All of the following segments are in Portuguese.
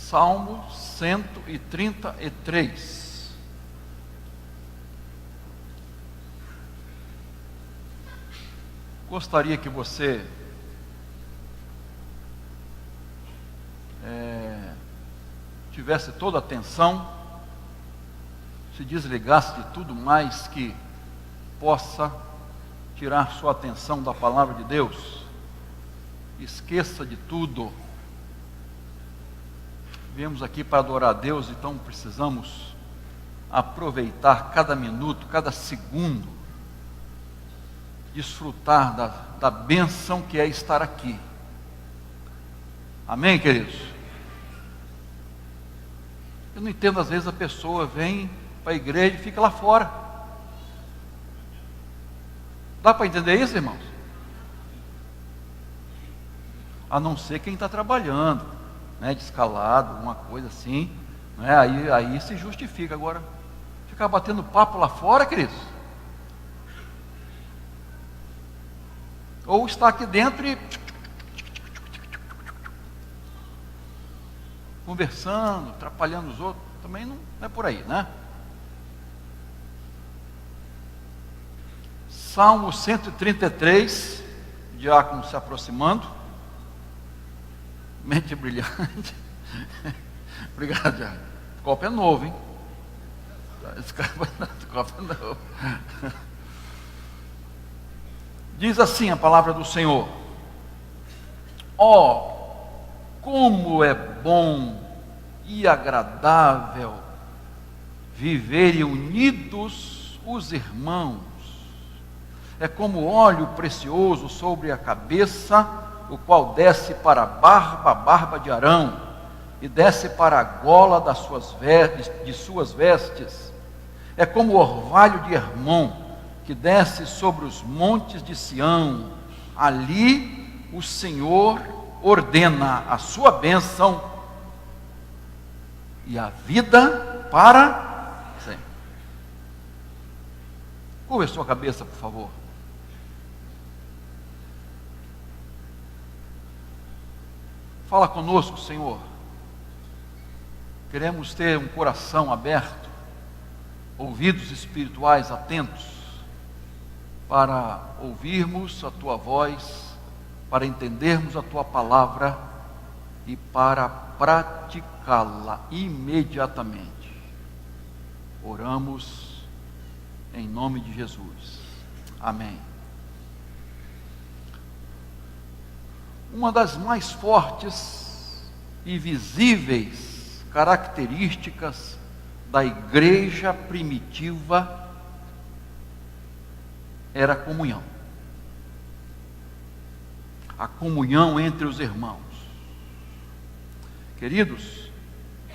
Salmo 133. Gostaria que você tivesse toda a atenção, se desligasse de tudo mais que possa tirar sua atenção da palavra de Deus. Esqueça de tudo. Viemos aqui para adorar a Deus, então precisamos aproveitar cada minuto, cada segundo, desfrutar da bênção que é estar aqui. Amém, queridos? Eu não entendo, às vezes a pessoa vem para a igreja e fica lá fora. Dá para entender isso, irmãos? A não ser quem está trabalhando, né, descalado, uma coisa assim, né, aí se justifica. Agora, ficar batendo papo lá fora, queridos, ou está aqui dentro e conversando, atrapalhando os outros, também não é por aí, né? Salmo 133, o diácono se aproximando. Mente brilhante. Obrigado, diácono. O copo é novo, hein? Esse copo é novo. Diz assim a palavra do Senhor: ó, como é bom e agradável viverem unidos os irmãos. É como óleo precioso sobre a cabeça, o qual desce para a barba de Arão, e desce para a gola de suas vestes. É como o orvalho de Hermon, que desce sobre os montes de Sião. Ali o Senhor ordena a sua bênção e a vida para sempre. Curva a sua cabeça, por favor. Fala conosco, Senhor. Queremos ter um coração aberto, ouvidos espirituais atentos, para ouvirmos a Tua voz, para entendermos a Tua palavra e para praticá-la imediatamente. Oramos em nome de Jesus. Amém. Uma das mais fortes e visíveis características da igreja primitiva era a comunhão. A comunhão entre os irmãos. Queridos,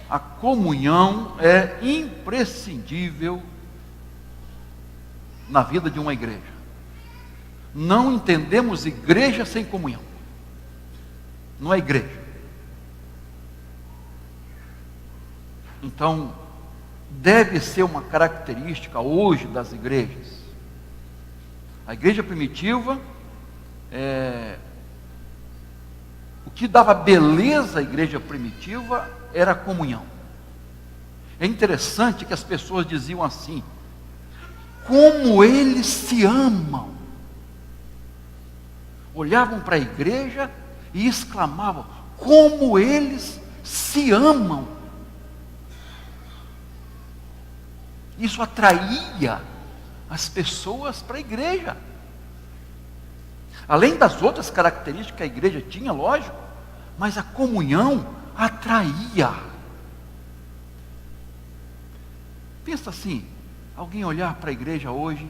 a comunhão é imprescindível na vida de uma igreja. Não entendemos igreja sem comunhão. Não é igreja. Então, deve ser uma característica hoje das igrejas. A igreja primitiva, o que dava beleza à igreja primitiva era a comunhão. É interessante que as pessoas diziam assim: como eles se amam. Olhavam para a igreja e exclamavam: como eles se amam. Isso atraía as pessoas para a igreja. Além das outras características que a igreja tinha, lógico, mas a comunhão atraía. Pensa assim, alguém olhar para a igreja hoje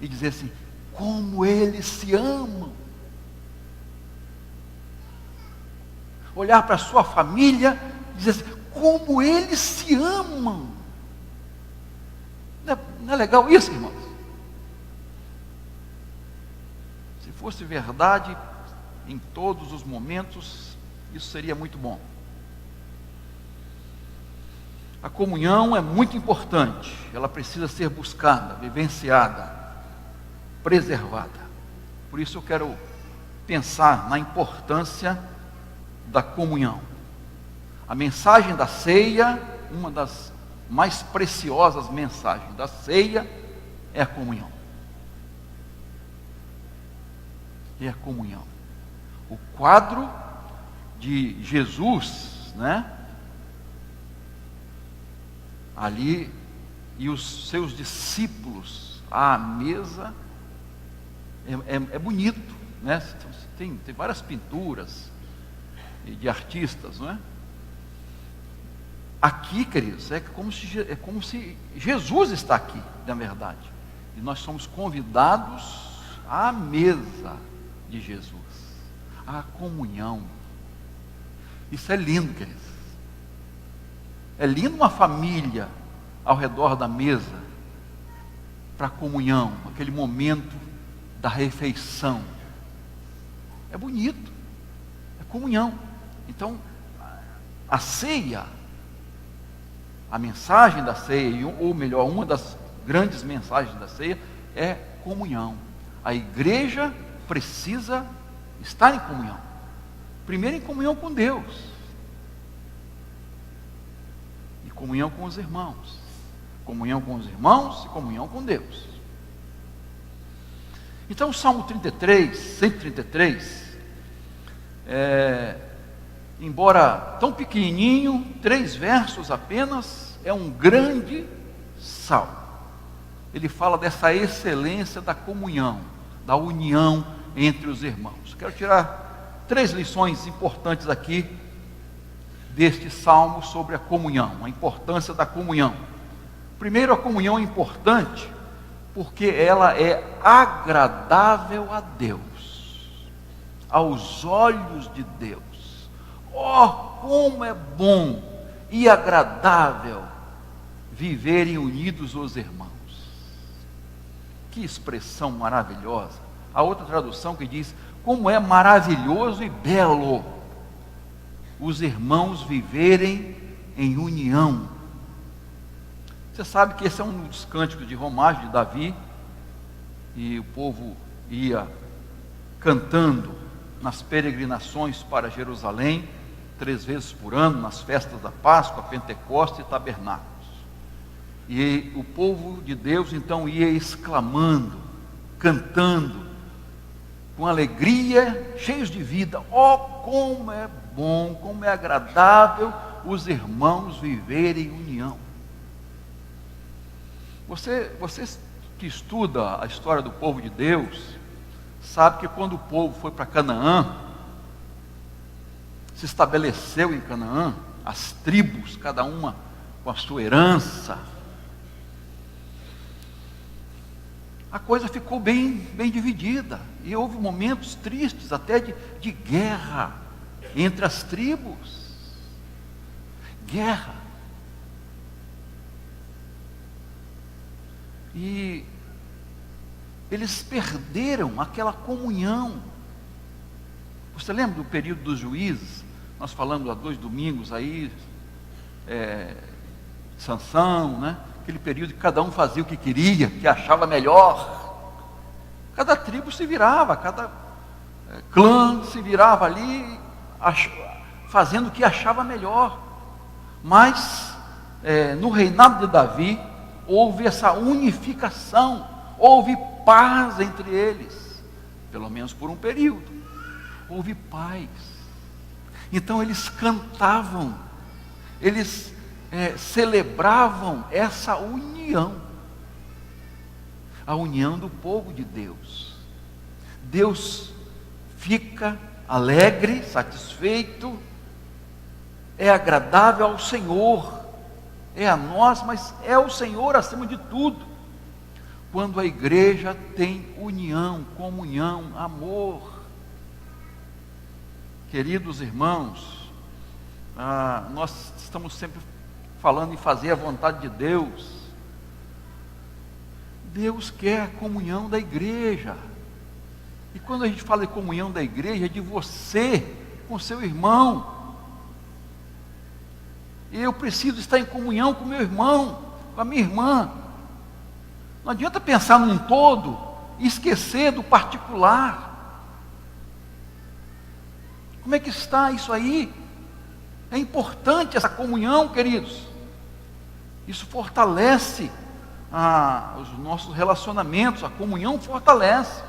e dizer assim: como eles se amam. Olhar para a sua família e dizer assim: como eles se amam. Não é legal isso, irmãos? Se fosse verdade em todos os momentos, isso seria muito bom. A comunhão é muito importante, ela precisa ser buscada, vivenciada, preservada. Por isso eu quero pensar na importância da comunhão. A mensagem da ceia, uma das mais preciosas mensagens da ceia, é a comunhão. É a comunhão. O quadro de Jesus, né? Ali, e os seus discípulos à mesa, é bonito, né? Tem várias pinturas de artistas, não é? Aqui, queridos, é como se Jesus está aqui, na verdade. E nós somos convidados à mesa de Jesus, à comunhão. Isso é lindo, queridos. É lindo uma família ao redor da mesa, para a comunhão, aquele momento da refeição. É bonito, é comunhão. Então, a ceia, a mensagem da ceia, ou melhor, uma das grandes mensagens da ceia, é comunhão. A igreja precisa estar em comunhão. Primeiro em comunhão com Deus. E comunhão com os irmãos. Comunhão com os irmãos e comunhão com Deus. Então o Salmo 133, embora tão pequenininho, 3 versos apenas, é um grande salmo. Ele fala dessa excelência da comunhão, da união entre os irmãos. Quero tirar 3 lições importantes aqui deste salmo sobre a comunhão, a importância da comunhão. Primeiro, a comunhão é importante porque ela é agradável a Deus, aos olhos de Deus. Oh, como é bom e agradável viverem unidos os irmãos. Que expressão maravilhosa. A outra tradução que diz: como é maravilhoso e belo os irmãos viverem em união. Você sabe que esse é um dos cânticos de romagem de Davi, e o povo ia cantando nas peregrinações para Jerusalém, 3 vezes por ano, nas festas da Páscoa, Pentecostes e Tabernáculos. E o povo de Deus então ia exclamando, cantando, com alegria, cheios de vida: oh, como é bom, como é agradável os irmãos viverem em união. Você que estuda a história do povo de Deus, sabe que quando o povo foi para Canaã, se estabeleceu em Canaã, as tribos, cada uma com a sua herança, a coisa ficou bem dividida, e houve momentos tristes, até de guerra entre as tribos. Guerra. E eles perderam aquela comunhão. Você lembra do período dos juízes? Nós falamos há 2 domingos aí, Sansão, né? Aquele período que cada um fazia o que queria, que achava melhor. Cada tribo se virava, cada clã se virava ali, fazendo o que achava melhor. Mas no reinado de Davi, houve essa unificação, houve paz entre eles, pelo menos por um período, houve paz. Então eles cantavam, eles celebravam essa união, a união do povo de Deus. Deus fica alegre, satisfeito, é agradável ao Senhor, é a nós, mas é o Senhor acima de tudo, quando a igreja tem união, comunhão, amor. Queridos irmãos, nós estamos sempre falando em fazer a vontade de Deus. Deus quer a comunhão da igreja, e quando a gente fala de comunhão da igreja, é de você com seu irmão. Eu preciso estar em comunhão com meu irmão, com a minha irmã. Não adianta pensar num todo e esquecer do particular. Como é que está isso aí? É importante essa comunhão, queridos. Isso fortalece os nossos relacionamentos, a comunhão fortalece.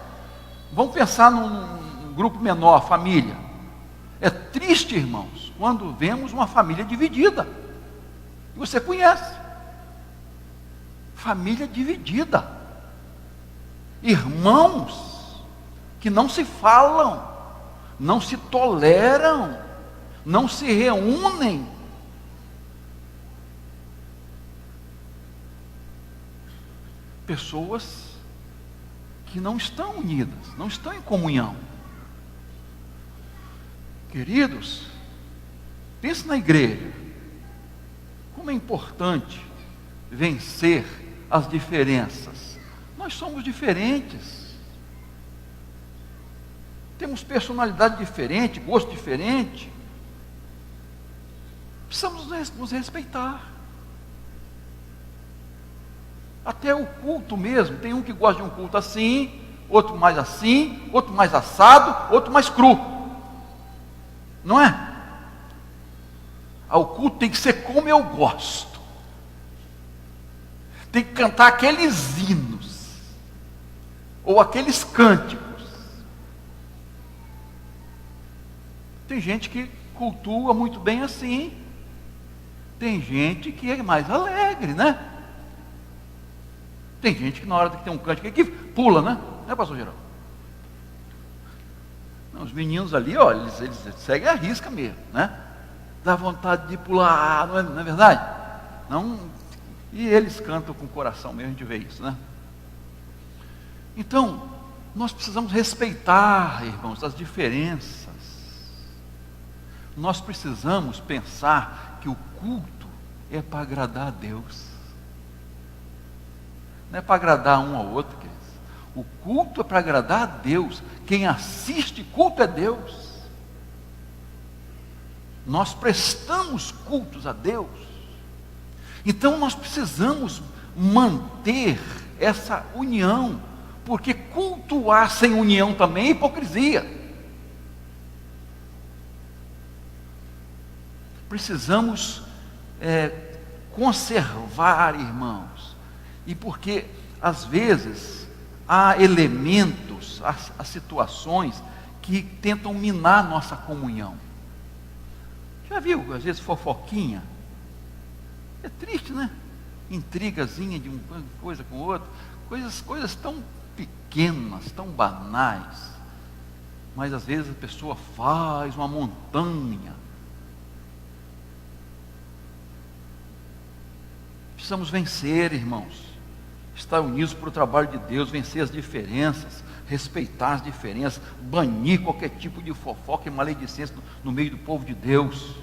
Vamos pensar num grupo menor, a família. É triste, irmãos, quando vemos uma família dividida. E você conhece. Família dividida. Irmãos que não se falam, não se toleram, não se reúnem. Pessoas que não estão unidas, não estão em comunhão. Queridos, pense na igreja. Como é importante vencer as diferenças. Nós somos diferentes. Temos personalidade diferente, gosto diferente. Precisamos nos respeitar. Até o culto mesmo, tem um que gosta de um culto assim, outro mais assim, outro mais assado, outro mais cru. Não é? O culto tem que ser como eu gosto. Tem que cantar aqueles hinos, ou aqueles cânticos. Tem gente que cultua muito bem assim. Tem gente que é mais alegre, né? Tem gente que na hora que tem um cântico aqui, pula, né? Não é, pastor Geraldo? Não, os meninos ali, ó, eles seguem a risca mesmo, né? Dá vontade de pular, não é verdade? Não, e eles cantam com o coração mesmo, a gente vê isso, né? Então, nós precisamos respeitar, irmãos, as diferenças. Nós precisamos pensar que o culto é para agradar a Deus. Não é para agradar um ao outro, queridos. O culto é para agradar a Deus. Quem assiste culto é Deus. Nós prestamos cultos a Deus. Então nós precisamos manter essa união, porque cultuar sem união também é hipocrisia. Precisamos conservar, irmãos. E porque, às vezes, há elementos, há situações que tentam minar nossa comunhão. Já viu, às vezes, fofoquinha? É triste, né? Intrigazinha de uma coisa com outra. Coisas tão pequenas, tão banais. Mas, às vezes, a pessoa faz uma montanha. Precisamos vencer, irmãos. Estar unidos para o trabalho de Deus, vencer as diferenças, respeitar as diferenças, banir qualquer tipo de fofoca e maledicência no meio do povo de Deus.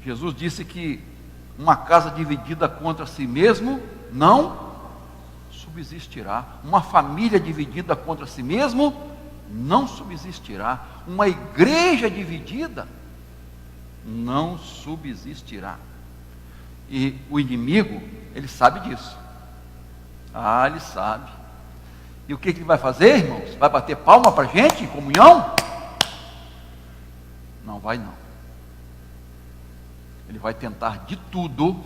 Jesus disse que uma casa dividida contra si mesmo não subsistirá. Uma família dividida contra si mesmo não subsistirá. Uma igreja dividida não subsistirá. E o inimigo, ele sabe disso. Ele sabe. E o que ele vai fazer, irmãos? Vai bater palma para a gente em comunhão? Não vai não. Ele vai tentar de tudo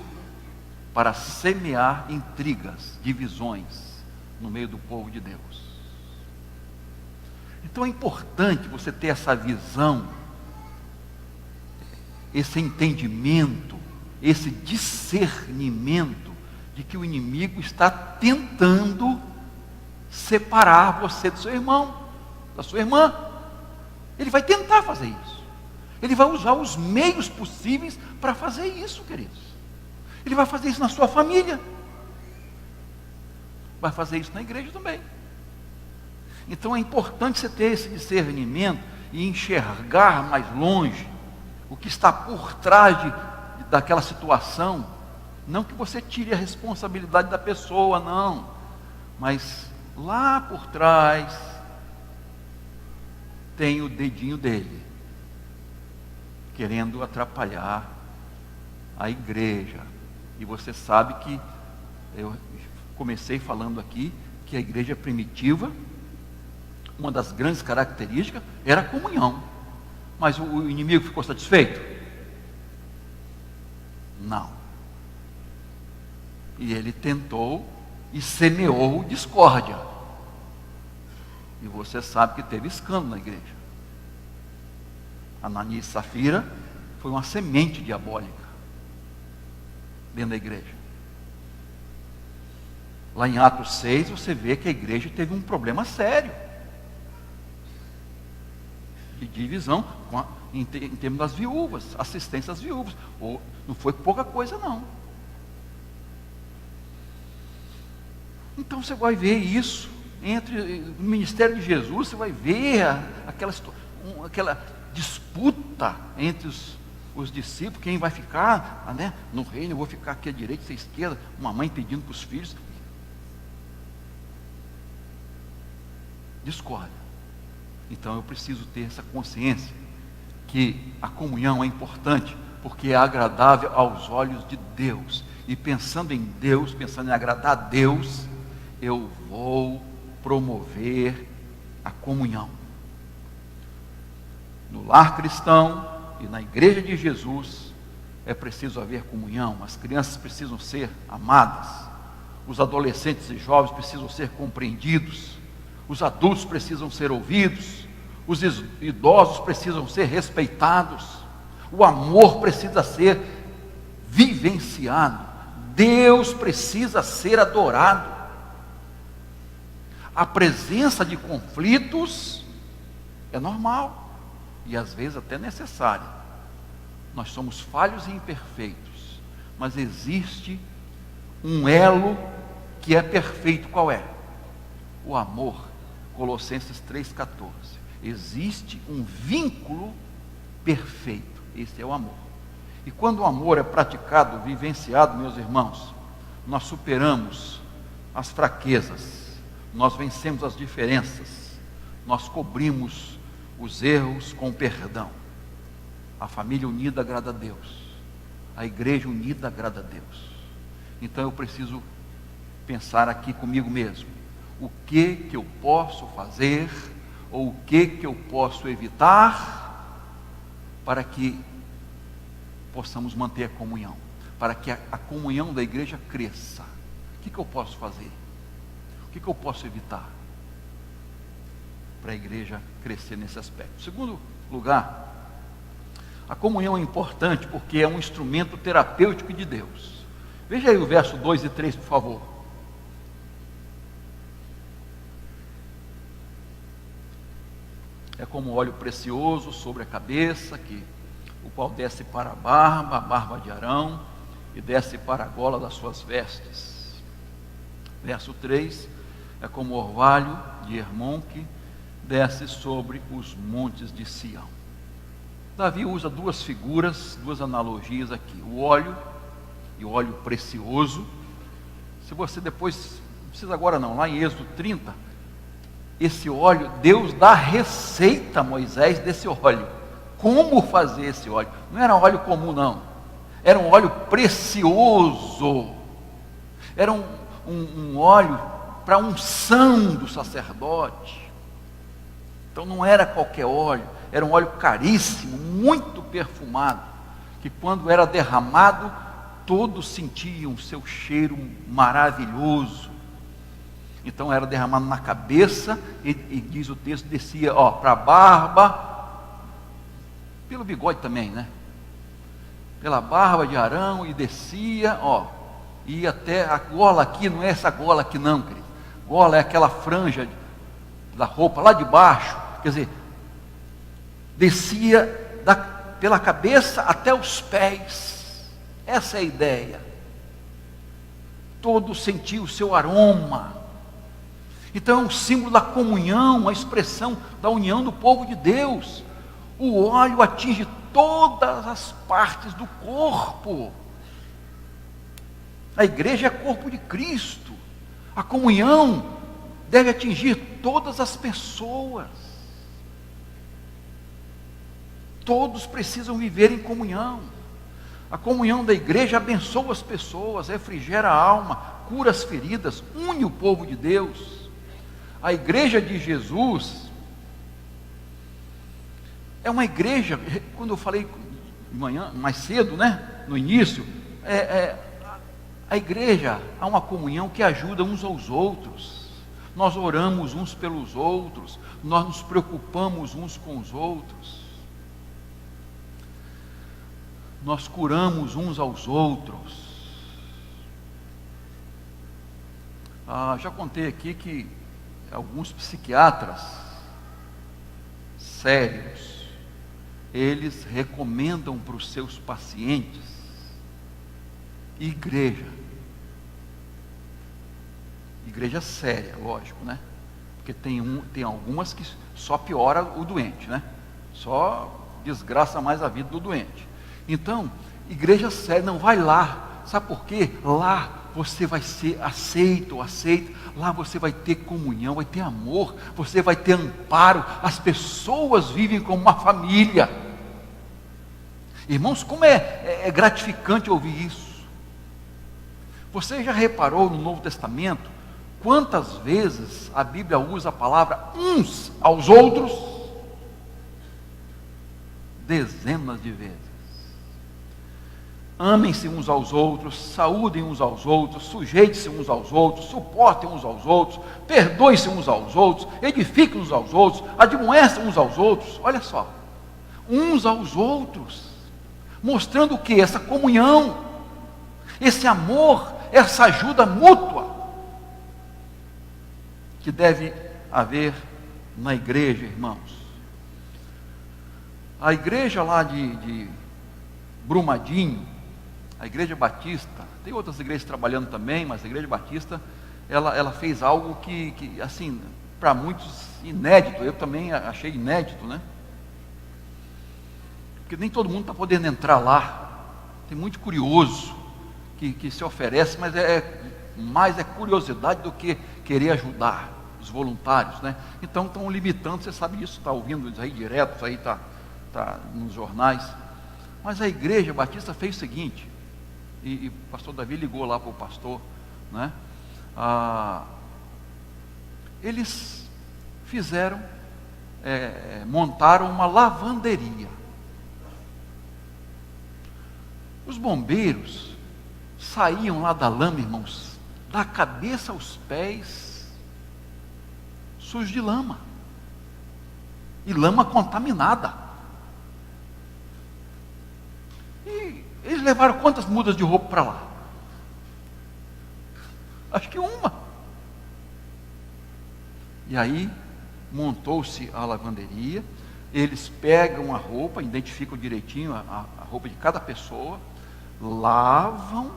para semear intrigas, divisões no meio do povo de Deus. Então é importante você ter essa visão, esse entendimento, esse discernimento de que o inimigo está tentando separar você do seu irmão, da sua irmã. Ele vai tentar fazer isso. Ele vai usar os meios possíveis para fazer isso, queridos. Ele vai fazer isso na sua família. Vai fazer isso na igreja também. Então é importante você ter esse discernimento e enxergar mais longe o que está por trás daquela situação. Não que você tire a responsabilidade da pessoa, não. Mas lá por trás tem o dedinho dele, querendo atrapalhar a igreja. E você sabe que eu comecei falando aqui que a igreja primitiva, uma das grandes características era a comunhão. Mas o inimigo ficou satisfeito? Não. E ele tentou e semeou discórdia. E você sabe que teve escândalo na igreja. Ananias e Safira foi uma semente diabólica dentro da igreja. Lá em Atos 6 você vê que a igreja teve um problema sério de divisão em termos das viúvas, assistência às viúvas. Não foi pouca coisa não. Então você vai ver isso no ministério de Jesus. Você vai ver aquela disputa entre os discípulos, quem vai ficar, né, no reino. Eu vou ficar aqui à direita, à esquerda. Uma mãe pedindo para os filhos. Discórdia. Então eu preciso ter essa consciência que a comunhão é importante, porque é agradável aos olhos de Deus. E pensando em Deus, pensando em agradar a Deus, eu vou promover a comunhão. No lar cristão e na igreja de Jesus é preciso haver comunhão. As crianças precisam ser amadas, os adolescentes e jovens precisam ser compreendidos, os adultos precisam ser ouvidos, os idosos precisam ser respeitados, o amor precisa ser vivenciado, Deus precisa ser adorado. A presença de conflitos é normal e às vezes até necessária. Nós somos falhos e imperfeitos, mas existe um elo que é perfeito. Qual é? O amor. Colossenses 3,14. Existe um vínculo perfeito. Esse é o amor. E quando o amor é praticado, vivenciado, meus irmãos, nós superamos as fraquezas, nós vencemos as diferenças, nós cobrimos os erros com perdão. A família unida agrada a Deus, a igreja unida agrada a Deus. Então eu preciso pensar aqui comigo mesmo: o que eu posso fazer, ou o que eu posso evitar, para que possamos manter a comunhão, para que a comunhão da igreja cresça. O que eu posso fazer? O que eu posso evitar para a igreja crescer nesse aspecto? Segundo lugar, a comunhão é importante porque é um instrumento terapêutico de Deus. Veja aí o verso 2 e 3, por favor. É como óleo precioso sobre a cabeça, o qual desce para a barba de Arão, e desce para a gola das suas vestes. Verso 3, é como orvalho de Hermon que desce sobre os montes de Sião. Davi usa duas figuras, duas analogias aqui: o óleo e o óleo precioso. Se você depois, não precisa agora não, lá em Êxodo 30, esse óleo, Deus dá receita a Moisés desse óleo. Como fazer esse óleo? Não era óleo comum, não. Era um óleo precioso. Era um óleo para a unção do sacerdote. Então não era qualquer óleo. Era um óleo caríssimo, muito perfumado, que quando era derramado, todos sentiam o seu cheiro maravilhoso. Então era derramado na cabeça, e diz o texto, descia para a barba, pelo bigode também, né? Pela barba de Arão, e descia, ia até a gola aqui. Não é essa gola aqui não, querido. Gola é aquela franja da roupa lá de baixo, quer dizer, descia pela cabeça até os pés. Essa é a ideia. Todos sentiam o seu aroma. Então é um símbolo da comunhão, a expressão da união do povo de Deus. O óleo atinge todas as partes do corpo. A igreja é corpo de Cristo. A comunhão deve atingir todas as pessoas. Todos precisam viver em comunhão. A comunhão da igreja abençoa as pessoas, refrigera a alma, cura as feridas, une o povo de Deus. A igreja de Jesus é uma igreja, quando eu falei de manhã, mais cedo, né, no início, a igreja há uma comunhão que ajuda uns aos outros. Nós oramos uns pelos outros, nós nos preocupamos uns com os outros, nós curamos uns aos outros. Já contei aqui que alguns psiquiatras sérios, eles recomendam para os seus pacientes igreja séria, lógico, né? Porque tem algumas que só piora o doente, né? Só desgraça mais a vida do doente. Então, igreja séria, não vai lá. Sabe por quê? Lá você vai ser aceito, lá você vai ter comunhão, vai ter amor, você vai ter amparo, as pessoas vivem como uma família. Irmãos, como é gratificante ouvir isso. Você já reparou no Novo Testamento, quantas vezes a Bíblia usa a palavra uns aos outros? Dezenas de vezes. Amem-se uns aos outros, saúdem uns aos outros, sujeitem-se uns aos outros, suportem uns aos outros, perdoem-se uns aos outros, edifiquem uns aos outros, admoestem uns aos outros. Olha só, uns aos outros, mostrando o que? Essa comunhão, esse amor, essa ajuda mútua que deve haver na igreja, irmãos. A igreja lá de Brumadinho, a igreja batista, tem outras igrejas trabalhando também, mas a igreja batista, ela fez algo que assim, para muitos inédito. Eu também achei inédito, né? Porque nem todo mundo está podendo entrar lá. Tem muito curioso que se oferece, mas mais é curiosidade do que querer ajudar os voluntários, né? Então estão limitando, você sabe disso, está ouvindo isso aí direto, isso aí está nos jornais. Mas a igreja batista fez o seguinte, e o pastor Davi ligou lá para o pastor, né? Eles fizeram, montaram uma lavanderia. Os bombeiros saíam lá da lama, irmãos, da cabeça aos pés, sujos de lama, e lama contaminada. E eles levaram quantas mudas de roupa para lá? Acho que uma. E aí montou-se a lavanderia, eles pegam a roupa, identificam direitinho a roupa de cada pessoa, lavam,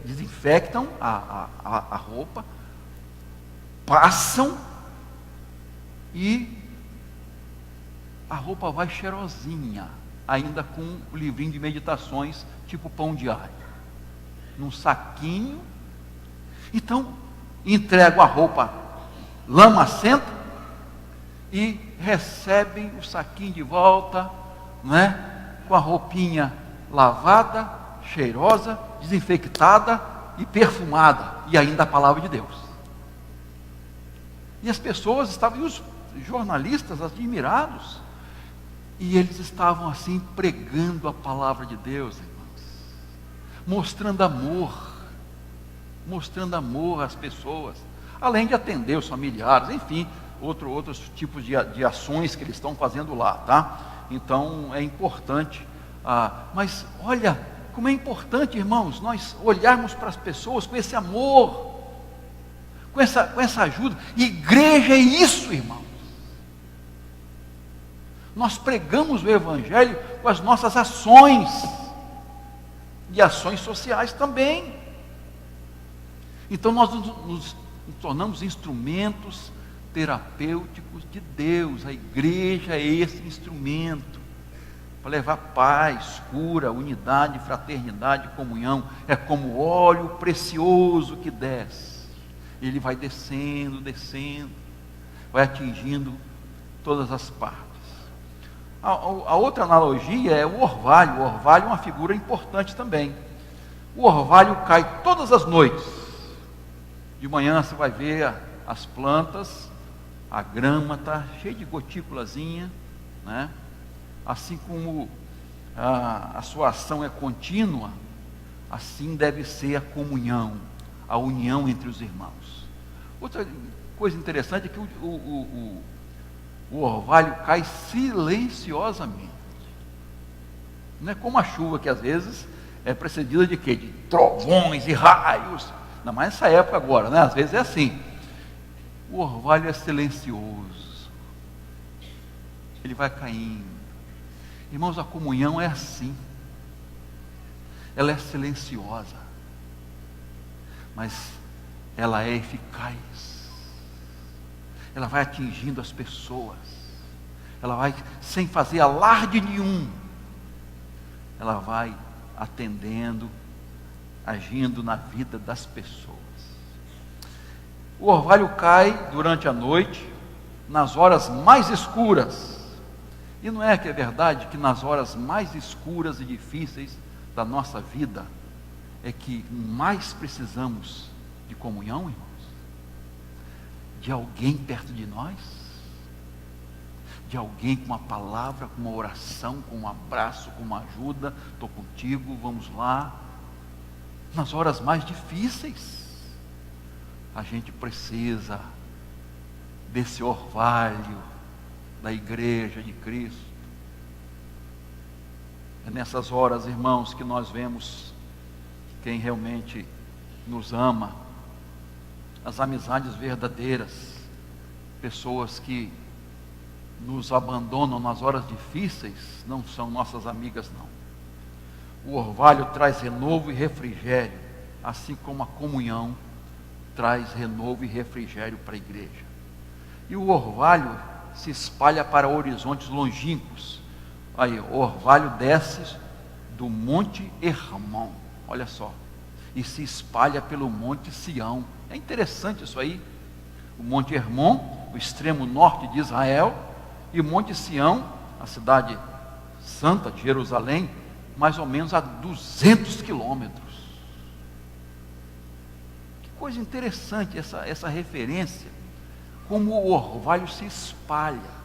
desinfectam a roupa, passam, e a roupa vai cheirosinha, ainda com o livrinho de meditações, tipo pão diário, num saquinho. Então, entregam a roupa lamacenta e recebem o saquinho de volta, né? Com a roupinha lavada, cheirosa, desinfectada e perfumada, e ainda a palavra de Deus. E as pessoas estavam, e os jornalistas admirados, e eles estavam assim pregando a palavra de Deus, irmãos, mostrando amor às pessoas, além de atender os familiares, enfim, outros tipos de ações que eles estão fazendo lá, tá? Então é importante, mas olha como é importante, irmãos, nós olharmos para as pessoas com esse amor, com essa ajuda. Igreja é isso, irmãos. Nós pregamos o Evangelho com as nossas ações, e ações sociais também. Então nós nos tornamos instrumentos terapêuticos de Deus. A igreja é esse instrumento para levar paz, cura, unidade, fraternidade, comunhão. É como óleo precioso que desce, ele vai descendo, vai atingindo todas as partes. A outra analogia é o orvalho. O orvalho é uma figura importante também. O orvalho cai todas as noites. De manhã você vai ver as plantas, a grama está cheia de gotículazinha, né? Assim como a sua ação é contínua, assim deve ser a comunhão, a união entre os irmãos. Outra coisa interessante é que o orvalho cai silenciosamente. Não é como a chuva, que às vezes é precedida de quê? De trovões e raios. Não, mas nessa época agora, né? Às vezes é assim. O orvalho é silencioso. Ele vai caindo. Irmãos, a comunhão é assim. Ela é silenciosa, mas ela é eficaz. Ela vai atingindo as pessoas. Ela vai, sem fazer alarde nenhum, ela vai atendendo, agindo na vida das pessoas. O orvalho cai durante a noite, nas horas mais escuras. E não é que é verdade que nas horas mais escuras e difíceis da nossa vida é que mais precisamos de comunhão, irmãos? De alguém perto de nós? De alguém com uma palavra, com uma oração, com um abraço, com uma ajuda. Estou contigo, vamos lá. Nas horas mais difíceis, a gente precisa desse orvalho da igreja de Cristo. É nessas horas, irmãos, que nós vemos quem realmente nos ama, as amizades verdadeiras, pessoas que nos abandonam nas horas difíceis, não são nossas amigas, não. O orvalho traz renovo e refrigério, assim como a comunhão traz renovo e refrigério para a igreja. E o orvalho se espalha para horizontes longínquos. Aí, o orvalho desce do Monte Hermon, olha só, e se espalha pelo Monte Sião. É interessante isso aí. O Monte Hermon, o extremo norte de Israel, e o Monte Sião, a cidade santa de Jerusalém, mais ou menos a 200 quilômetros. Que coisa interessante essa referência, como o orvalho se espalha.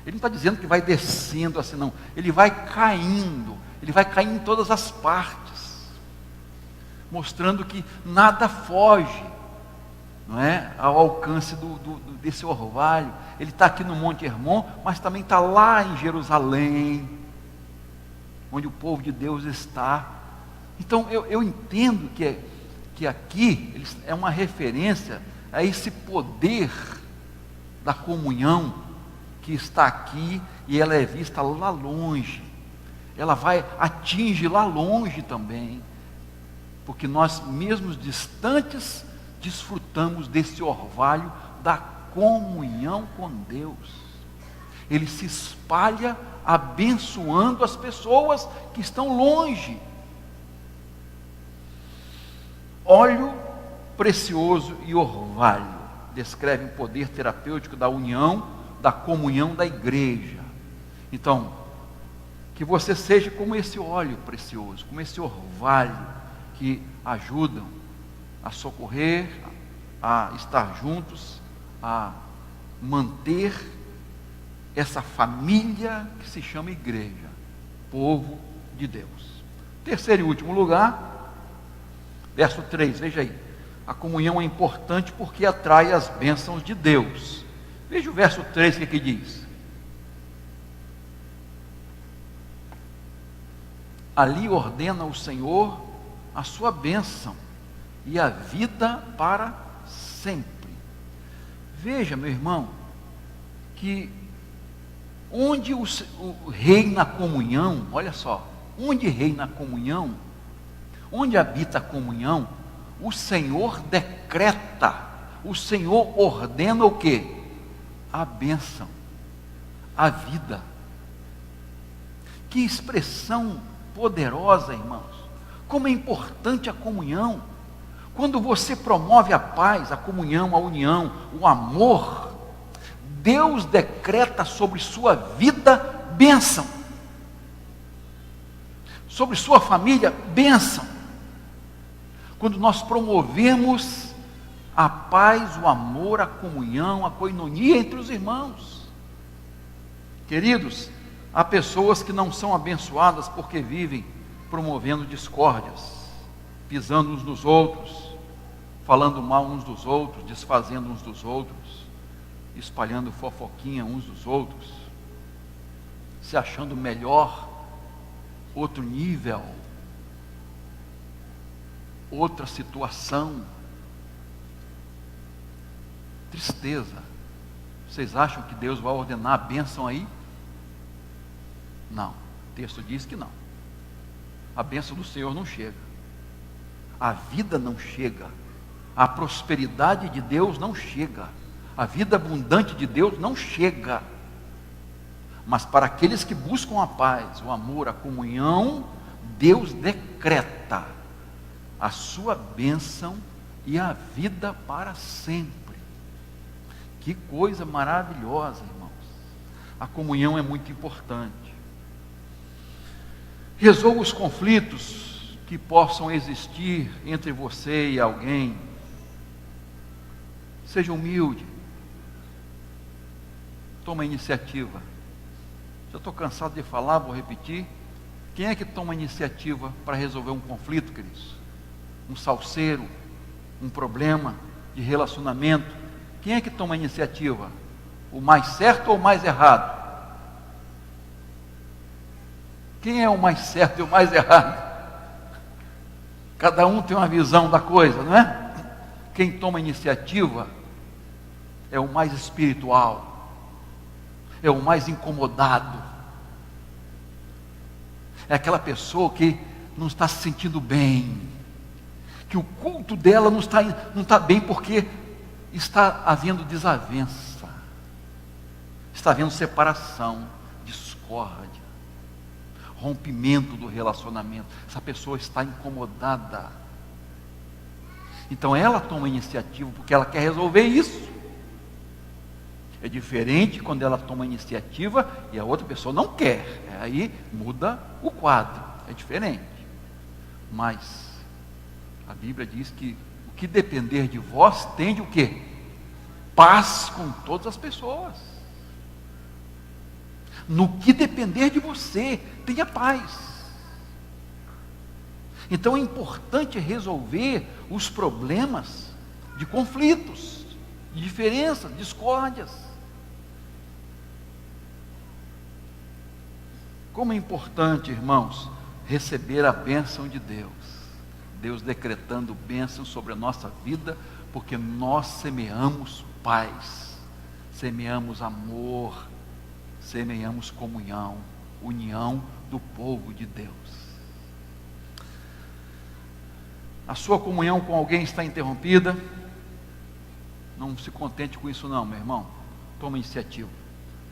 Ele não está dizendo que vai descendo assim, não. Ele vai caindo em todas as partes, mostrando que nada foge, não é, ao alcance desse orvalho. Ele está aqui no Monte Hermon, mas também está lá em Jerusalém, onde o povo de Deus está. Então eu entendo que aqui é uma referência a esse poder da comunhão que está aqui, e ela é vista lá longe. Ela atinge lá longe também, porque nós mesmos distantes desfrutamos desse orvalho da comunhão com Deus. Ele se espalha abençoando as pessoas que estão longe. Óleo precioso e orvalho descrevem o poder terapêutico da união, da comunhão da igreja. Então, que você seja como esse óleo precioso, como esse orvalho que ajudam a socorrer, a estar juntos, a manter essa família que se chama igreja, povo de Deus. Terceiro e último lugar, verso 3, veja aí. A comunhão é importante porque atrai as bênçãos de Deus. Veja o verso 3, o que diz. Ali ordena o Senhor a sua bênção e a vida para sempre. Veja, meu irmão, que onde reina a comunhão, olha só, onde reina a comunhão, onde habita a comunhão, o Senhor decreta, o Senhor ordena o quê? A bênção, a vida. Que expressão poderosa, irmãos. Como é importante a comunhão. Quando você promove a paz, a comunhão, a união, o amor, Deus decreta sobre sua vida bênção. Sobre sua família, bênção. Quando nós promovemos a paz, o amor, a comunhão, a coinonia entre os irmãos. Queridos, Há pessoas que não são abençoadas porque vivem promovendo discórdias, pisando uns nos outros, falando mal uns dos outros, desfazendo uns dos outros, espalhando fofoquinha uns dos outros, se achando melhor, outro nível, outra situação. Tristeza. Vocês acham que Deus vai ordenar a bênção aí? Não, o texto diz que não. A bênção do Senhor não chega, a vida não chega, a prosperidade de Deus não chega, a vida abundante de Deus não chega. Mas para aqueles que buscam a paz, o amor, a comunhão, Deus decreta a sua bênção e a vida para sempre. Que coisa maravilhosa, irmãos. A comunhão é muito importante. Resolva os conflitos que possam existir entre você e alguém. Seja humilde. Toma iniciativa. Já estou cansado de falar, vou repetir. Quem é que toma iniciativa para resolver um conflito, queridos? Um salseiro, um problema de relacionamento. Quem é que toma iniciativa? O mais certo ou o mais errado? Quem é o mais certo e o mais errado? Cada um tem uma visão da coisa, não é? Quem toma iniciativa é o mais espiritual, é o mais incomodado, é aquela pessoa que não está se sentindo bem, que o culto dela não está bem porque está havendo desavença, está havendo separação, discórdia, rompimento do relacionamento. Essa pessoa está incomodada. Então ela toma iniciativa porque ela quer resolver isso. É diferente quando ela toma iniciativa e a outra pessoa não quer. Aí muda o quadro. É diferente. Mas a Bíblia diz que o que depender de vós tende o quê? Paz com todas as pessoas. No que depender de você, tenha paz. Então é importante resolver os problemas de conflitos, de diferenças, discórdias. Como é importante, irmãos, receber a bênção de Deus. Deus decretando bênção sobre a nossa vida, porque nós semeamos paz, semeamos amor, semeamos comunhão, união do povo de Deus. A sua comunhão com alguém está interrompida? Não se contente com isso não, meu irmão. Toma iniciativa,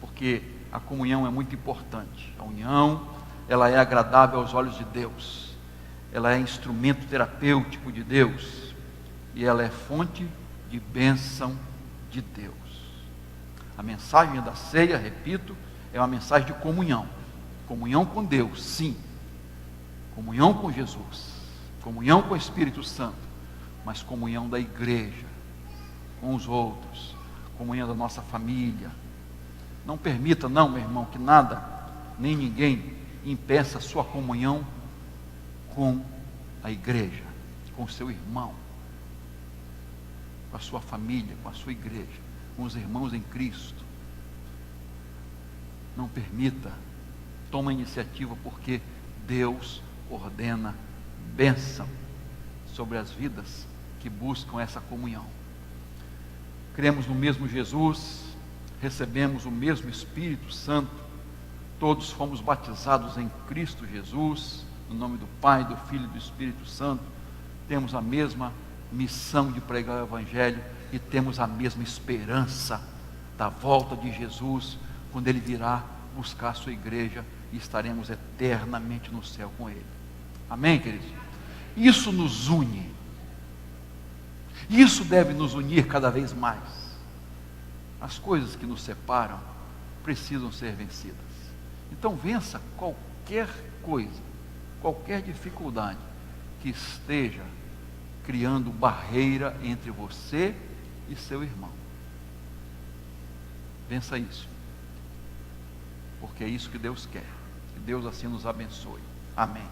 porque a comunhão é muito importante. A união, ela é agradável aos olhos de Deus. Ela é instrumento terapêutico de Deus. E ela é fonte de bênção de Deus. A mensagem da ceia, repito, é uma mensagem de comunhão. Comunhão com Deus, sim. Comunhão com Jesus. Comunhão com o Espírito Santo. Mas comunhão da igreja com os outros. Comunhão da nossa família. Não permita, não, meu irmão, que nada, nem ninguém impeça a sua comunhão com a igreja, com o seu irmão, com a sua família, com a sua igreja, com os irmãos em Cristo. Não permita, toma iniciativa, porque Deus ordena bênção sobre as vidas que buscam essa comunhão. Cremos no mesmo Jesus, recebemos o mesmo Espírito Santo, todos fomos batizados em Cristo Jesus, no nome do Pai, do Filho e do Espírito Santo, temos a mesma missão de pregar o Evangelho e temos a mesma esperança da volta de Jesus, quando Ele virá buscar a sua igreja e estaremos eternamente no céu com Ele. Amém, queridos? Isso nos une, isso deve nos unir cada vez mais. As coisas que nos separam precisam ser vencidas. Então vença qualquer coisa, qualquer dificuldade que esteja criando barreira entre você e seu irmão. Vença isso. porque é isso que Deus quer. Que Deus assim nos abençoe. Amém.